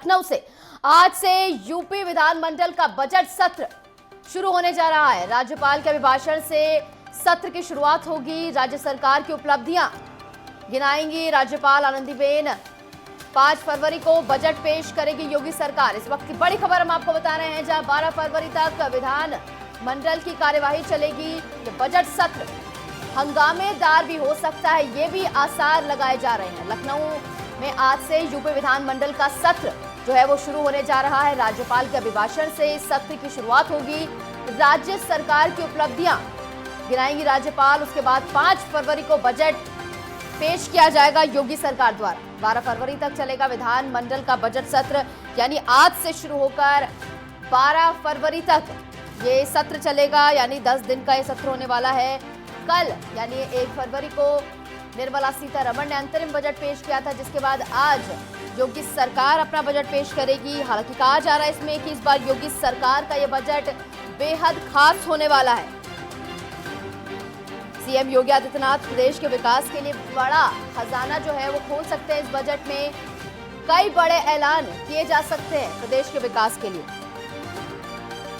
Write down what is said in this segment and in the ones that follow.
लखनऊ से आज से यूपी विधानमंडल का बजट सत्र शुरू होने जा रहा है। राज्यपाल के अभिभाषण से सत्र की शुरुआत होगी। राज्य सरकार की उपलब्धियां गिनाएंगी राज्यपाल आनंदीबेन। 5 फरवरी को बजट पेश करेगी योगी सरकार। इस वक्त की बड़ी खबर हम आपको बता रहे हैं, जहां 12 फरवरी तक विधान मंडल की कार्यवाही चलेगी। ये बजट सत्र हंगामेदार भी हो सकता है, ये भी आसार लगाए जा रहे हैं। लखनऊ में आज से यूपी विधानमंडल का सत्र जो है वो शुरू होने जा रहा है। राज्यपाल के अभिभाषण से इस सत्र की शुरुआत होगी। राज्य सरकार की उपलब्धियां गिनाएंगी राज्यपाल। उसके बाद 5 फरवरी को बजट पेश किया जाएगा योगी सरकार द्वारा। 12 फरवरी तक चलेगा विधानमंडल का बजट सत्र, यानी आज से शुरू होकर 12 फरवरी तक ये सत्र चलेगा, यानी 10 दिन का ये सत्र होने वाला है। कल यानी 1 फरवरी को निर्मला सीतारमण ने अंतरिम बजट पेश किया था, जिसके बाद आज योगी सरकार अपना बजट पेश करेगी। हालांकि कहा जा रहा है इसमें कि इस बार योगी सरकार का यह बजट बेहद खास होने वाला है। सीएम योगी आदित्यनाथ प्रदेश के विकास के लिए बड़ा खजाना जो है वो खोल सकते हैं। इस बजट में कई बड़े ऐलान किए जा सकते हैं प्रदेश के विकास के लिए।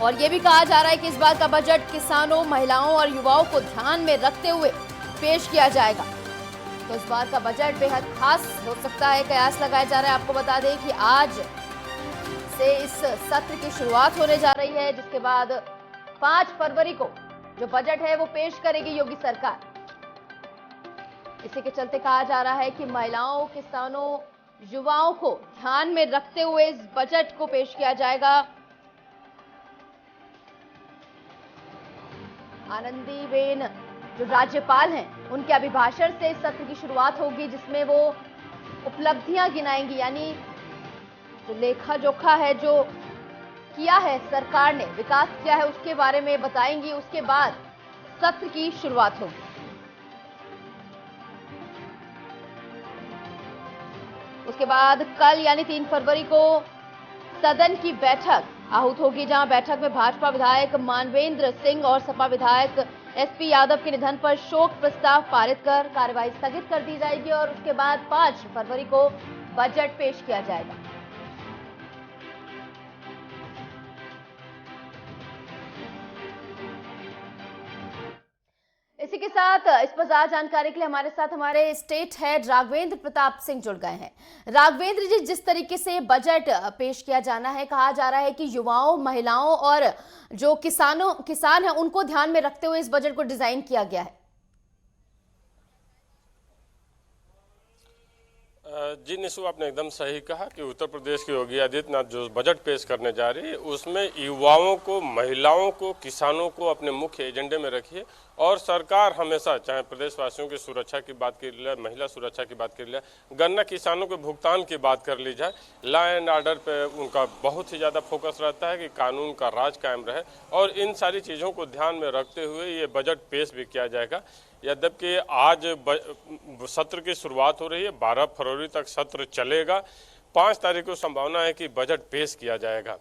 और ये भी कहा जा रहा है कि इस बार का बजट किसानों, महिलाओं और युवाओं को ध्यान में रखते हुए पेश किया जाएगा। तो इस बार का बजट बेहद खास हो सकता है, कयास लगाया जा रहा है। आपको बता दें कि आज से इस सत्र की शुरुआत होने जा रही है, जिसके बाद 5 फरवरी को जो बजट है वो पेश करेगी योगी सरकार। इसी के चलते कहा जा रहा है कि महिलाओं, किसानों, युवाओं को ध्यान में रखते हुए इस बजट को पेश किया जाएगा। आनंदीबेन जो राज्यपाल हैं, उनके अभिभाषण से इस सत्र की शुरुआत होगी, जिसमें वो उपलब्धियां गिनाएंगी, यानी जो लेखा जोखा है, जो किया है सरकार ने, विकास किया है, उसके बारे में बताएंगी। उसके बाद सत्र की शुरुआत होगी। उसके बाद कल यानी 3 फरवरी को सदन की बैठक आहूत होगी, जहां बैठक में भाजपा विधायक मानवेंद्र सिंह और सपा विधायक एसपी यादव के निधन पर शोक प्रस्ताव पारित कर कार्यवाही स्थगित कर दी जाएगी। और उसके बाद 5 फरवरी को बजट पेश किया जाएगा। इसी के साथ इस पर ज्यादा जानकारी के लिए हमारे साथ हमारे स्टेट हेड राघवेंद्र प्रताप सिंह जुड़ गए हैं। राघवेंद्र जी, जिस तरीके से बजट पेश किया जाना है, कहा जा रहा है कि युवाओं, महिलाओं और जो किसान हैं उनको ध्यान में रखते हुए इस बजट को डिजाइन किया गया है। जी निशु, आपने एकदम सही कहा कि उत्तर प्रदेश की योगी आदित्यनाथ जो बजट पेश करने जा रही है, उसमें युवाओं को, महिलाओं को, किसानों को अपने मुख्य एजेंडे में रखिए। और सरकार हमेशा, चाहे प्रदेशवासियों की सुरक्षा की बात कर लिया, महिला सुरक्षा की बात कर लिया, गन्ना किसानों के भुगतान की बात कर ली जाए, लॉ एंड ऑर्डर पे उनका बहुत ही ज़्यादा फोकस रहता है कि कानून का राज कायम रहे। और इन सारी चीज़ों को ध्यान में रखते हुए ये बजट पेश भी किया जाएगा। यद्यपि आज सत्र की शुरुआत हो रही है, 12 फरवरी तक सत्र चलेगा। 5 तारीख को संभावना है कि बजट पेश किया जाएगा।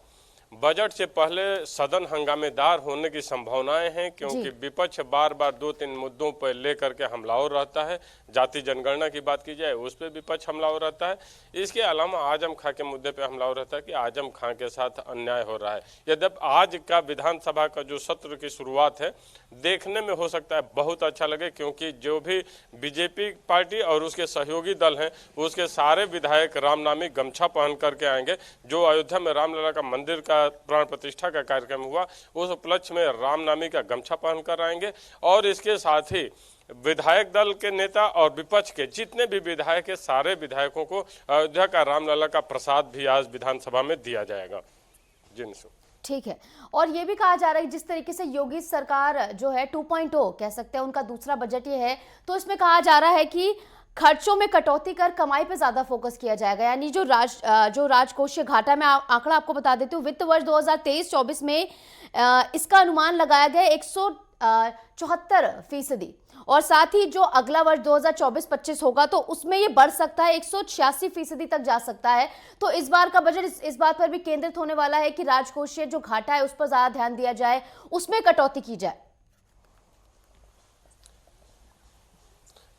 बजट से पहले सदन हंगामेदार होने की संभावनाएं हैं, क्योंकि विपक्ष बार बार 2-3 मुद्दों पर लेकर के हमलावर रहता है। जाति जनगणना की बात की जाए, उस पर विपक्ष हमलावर रहता है। इसके अलावा आजम खां के मुद्दे पे हमलावर रहता है कि आजम खां के साथ अन्याय हो रहा है। यद्यपि आज का विधानसभा का जो सत्र की शुरुआत है, देखने में हो सकता है बहुत अच्छा लगे, क्योंकि जो भी बीजेपी पार्टी और उसके सहयोगी दल हैं, उसके सारे विधायक रामनामी गमछा पहन करके आएंगे। जो अयोध्या में रामलला का मंदिर का प्राण प्रतिष्ठा का कार्यक्रम हुआ, उस उपलक्ष्य में रामनामी का गमछा पहनकर आएंगे। और इसके साथ ही विधायक दल के नेता और विपक्ष के जितने भी विधायक हैं, सारे विधायकों को अयोध्या का रामलला का प्रसाद भी आज विधानसभा में दिया जाएगा। जी निशु, ठीक है। और ये भी कहा जा रहा है जिस तरीके से योगी सरकार जो है 2.0 कह सकते हैं, उनका दूसरा बजट ये है, तो इसमें कहा जा रहा है कि खर्चों में कटौती कर कमाई पे ज्यादा फोकस किया जाएगा। यानी जो राजकोषीय घाटा, में आंकड़ा आपको बता देती हूँ, वित्त वर्ष 2023-24 में इसका अनुमान लगाया गया 174%। और साथ ही जो अगला वर्ष 2024-25 होगा तो उसमें ये बढ़ सकता है, 186% तक जा सकता है। तो इस बार का बजट इस बात पर भी केंद्रित होने वाला है कि राजकोषीय जो घाटा है उस पर ज्यादा ध्यान दिया जाए, उसमें कटौती की जाए।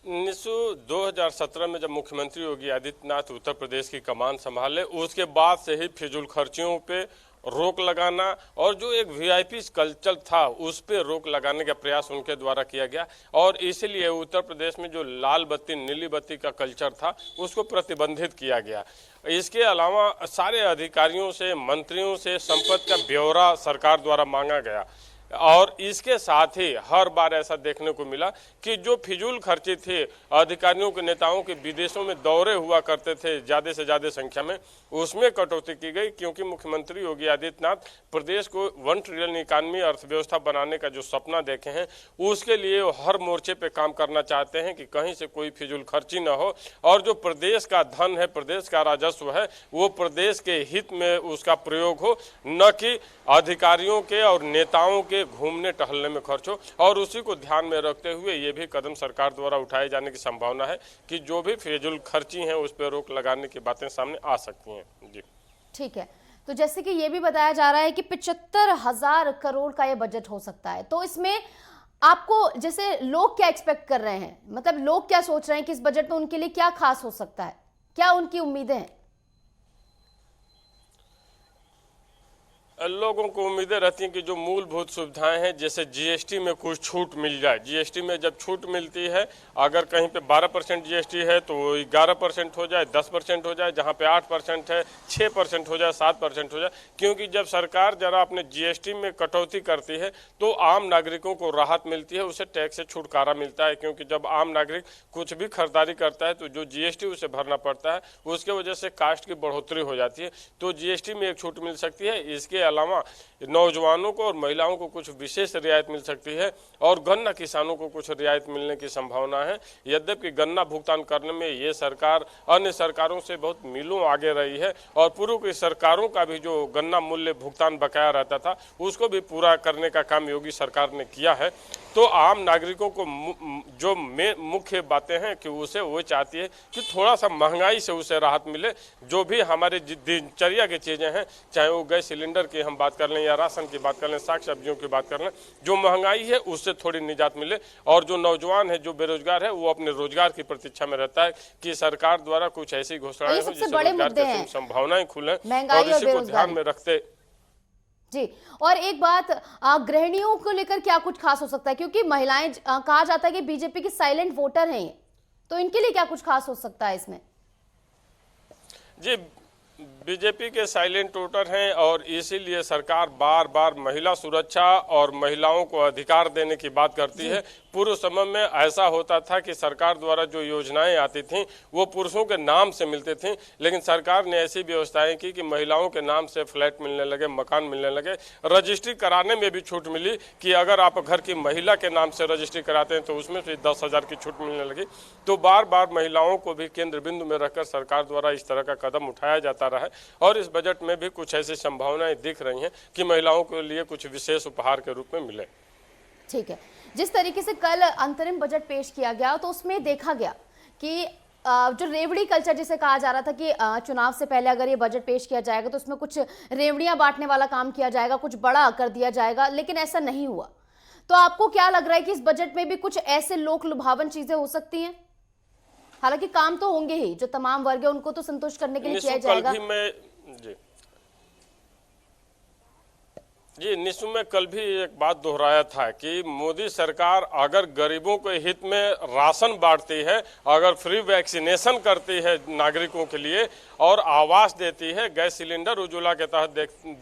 निशु 2017 में जब मुख्यमंत्री योगी आदित्यनाथ उत्तर प्रदेश की कमान संभाले, उसके बाद से ही फिजूल खर्चियों पे रोक लगाना और जो एक वीआईपी कल्चर था उस पे रोक लगाने का प्रयास उनके द्वारा किया गया और इसीलिए उत्तर प्रदेश में जो लाल बत्ती नीली बत्ती का कल्चर था उसको प्रतिबंधित किया गया। इसके अलावा सारे अधिकारियों से, मंत्रियों से संपत्ति का ब्यौरा सरकार द्वारा मांगा गया और इसके साथ ही हर बार ऐसा देखने को मिला कि जो फिजूल खर्चे थे, अधिकारियों के, नेताओं के विदेशों में दौरे हुआ करते थे ज़्यादा से ज़्यादा संख्या में, उसमें कटौती की गई क्योंकि मुख्यमंत्री योगी आदित्यनाथ प्रदेश को 1 ट्रिलियन इकानमी अर्थव्यवस्था बनाने का जो सपना देखे हैं उसके लिए हर मोर्चे पे काम करना चाहते हैं कि कहीं से कोई फिजूल खर्ची न हो और जो प्रदेश का धन है, प्रदेश का राजस्व है, वो प्रदेश के हित में उसका प्रयोग हो, न कि अधिकारियों के और नेताओं के घूमने टहलने में खर्च हो। और उसी को ध्यान में रखते हुए ये भी कदम सरकार द्वारा उठाए जाने की संभावना है कि जो भी फिजूल खर्ची हैं उस पर रोक लगाने की बातें सामने आ सकती हैं। जी ठीक है, तो जैसे कि ये भी बताया जा रहा है कि 75,000 करोड़ का ये बजट हो सकता है, तो इसमें आपको जैसे लोग क्या एक्सपेक्ट कर रहे हैं, मतलब लोग क्या सोच रहे हैं कि इस बजट में उनके लिए क्या खास हो सकता है, क्या उनकी उम्मीदें हैं? लोगों को उम्मीदें रहती हैं कि जो मूलभूत सुविधाएं हैं जैसे जीएसटी में कुछ छूट मिल जाए। जीएसटी में जब छूट मिलती है, अगर कहीं पे 12% जीएसटी है तो वो 11% हो जाए, 10% हो जाए, जहां पे 8% है 6% हो जाए, 7% हो जाए। क्योंकि जब सरकार जरा अपने जीएसटी में कटौती करती है तो आम नागरिकों को राहत मिलती है, उसे टैक्स से छुटकारा मिलता है। क्योंकि जब आम नागरिक कुछ भी खरीदारी करता है तो जो जीएसटी उसे भरना पड़ता है उसके वजह से कास्ट की बढ़ोतरी हो जाती है, तो जीएसटी में एक छूट मिल सकती है। इसके अलावा नौजवानों को और महिलाओं को कुछ विशेष रियायत मिल सकती है और गन्ना किसानों को कुछ रियायत मिलने की संभावना है। यद्यपि गन्ना भुगतान करने में ये सरकार अन्य सरकारों से बहुत मीलों आगे रही है और पूर्व की सरकारों का भी जो गन्ना मूल्य भुगतान बकाया रहता था उसको भी पूरा करने का काम योगी सरकार ने किया है। तो आम नागरिकों को जो मुख्य बातें हैं कि उसे वो चाहती है कि थोड़ा सा महंगाई से उसे राहत मिले। जो भी हमारे दिनचर्या की चीज़ें हैं, चाहे वो गैस सिलेंडर की हम बात कर लें या राशन की बात कर लें, साग सब्जियों की बात कर लें, जो महंगाई है उससे थोड़ी निजात मिले और जो नौजवान है, जो बेरोजगार है, वो अपने रोजगार की प्रतीक्षा में रहता है कि सरकार द्वारा कुछ ऐसी घोषणाएं हो जिससे रोजगार की संभावनाएं खुले और इसी को ध्यान में रखते जी। और एक बात, गृहिणियों को लेकर क्या कुछ खास हो सकता है, क्योंकि महिलाएं कहा जाता है कि बीजेपी की साइलेंट वोटर हैं, तो इनके लिए क्या कुछ खास हो सकता है इसमें? जी, बीजेपी के साइलेंट वोटर हैं और इसीलिए सरकार बार बार महिला सुरक्षा और महिलाओं को अधिकार देने की बात करती है। पूर्व समय में ऐसा होता था कि सरकार द्वारा जो योजनाएं आती थीं वो पुरुषों के नाम से मिलती थीं, लेकिन सरकार ने ऐसी व्यवस्थाएं की कि महिलाओं के नाम से फ्लैट मिलने लगे, मकान मिलने लगे। रजिस्ट्री कराने में भी छूट मिली कि अगर आप घर की महिला के नाम से रजिस्ट्री कराते हैं तो उसमें से 10,000 की छूट मिलने लगी। तो बार बार महिलाओं को भी केंद्र बिंदु में रखकर सरकार द्वारा इस तरह का कदम उठाया जाता रहा है और इस बजट में भी कुछ ऐसी संभावनाएं दिख रही हैं कि महिलाओं के लिए कुछ विशेष उपहार के रूप में मिले। ठीक है, जिस तरीके से कल अंतरिम बजट पेश किया गया तो उसमें देखा गया कि जो रेवड़ी कल्चर जिसे कहा जा रहा था कि चुनाव से पहले अगर ये बजट पेश किया जाएगा तो उसमें कुछ रेवड़ियां बांटने वाला काम किया जाएगा, कुछ बड़ा कर दिया जाएगा, लेकिन ऐसा नहीं हुआ। तो आपको क्या लग रहा है कि इस बजट में भी कुछ ऐसे लोक लुभावन चीजें हो सकती हैं? हालांकि काम तो होंगे ही, जो तमाम वर्ग है उनको तो संतुष्ट करने के लिए किया जाएगा। जी निशु, में कल भी एक बात दोहराया था कि मोदी सरकार अगर गरीबों के हित में राशन बांटती है, अगर फ्री वैक्सीनेशन करती है नागरिकों के लिए और आवास देती है, गैस सिलेंडर उज्ज्वला के तहत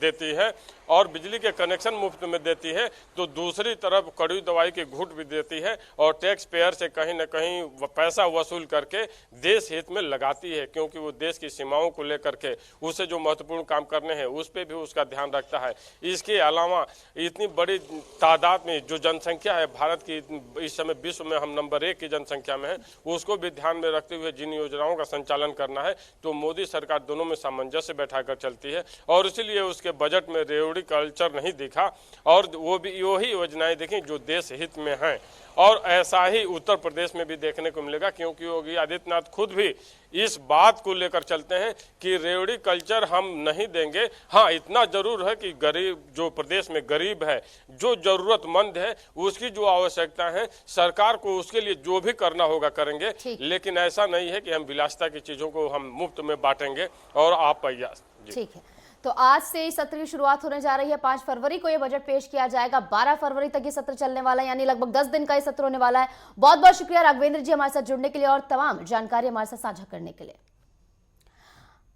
देती है और बिजली के कनेक्शन मुफ्त में देती है, तो दूसरी तरफ कड़वी दवाई की घूंट भी देती है और टैक्स पेयर से कहीं न कहीं पैसा वसूल करके देश हित में लगाती है, क्योंकि वो देश की सीमाओं को लेकर के उसे जो महत्वपूर्ण काम करने हैं उस पर भी उसका ध्यान रखता है। इसके अलावा इतनी बड़ी तादाद में जो जनसंख्या है भारत की, इस समय विश्व में हम नंबर 1 की जनसंख्या में है, उसको भी ध्यान में रखते हुए जिन योजनाओं का संचालन करना है तो मोदी सरकार दोनों में सामंजस्य बैठाकर चलती है और इसीलिए उसके बजट में रेवड़ी कल्चर नहीं दिखा और वो भी वही योजनाएं देखी जो देश हित में हैं और ऐसा ही उत्तर प्रदेश में भी देखने को मिलेगा, क्योंकि योगी आदित्यनाथ खुद भी इस बात को लेकर चलते हैं कि रेवड़ी कल्चर हम नहीं देंगे। हाँ, इतना जरूर है कि गरीब, जो प्रदेश में गरीब है, जो जरूरतमंद है, उसकी जो आवश्यकता है, सरकार को उसके लिए जो भी करना होगा करेंगे, लेकिन ऐसा नहीं है कि हम विलासिता की चीजों को हम मुफ्त में बांटेंगे और आप पैया। ठीक है, तो आज से इस सत्र की शुरुआत होने जा रही है। 5 फरवरी को यह बजट पेश किया जाएगा, 12 फरवरी तक ये सत्र चलने वाला है, यानी लगभग 10 दिन का ये सत्र होने वाला है। बहुत बहुत शुक्रिया राघवेंद्र जी हमारे साथ जुड़ने के लिए और तमाम जानकारी हमारे साथ साझा करने के लिए।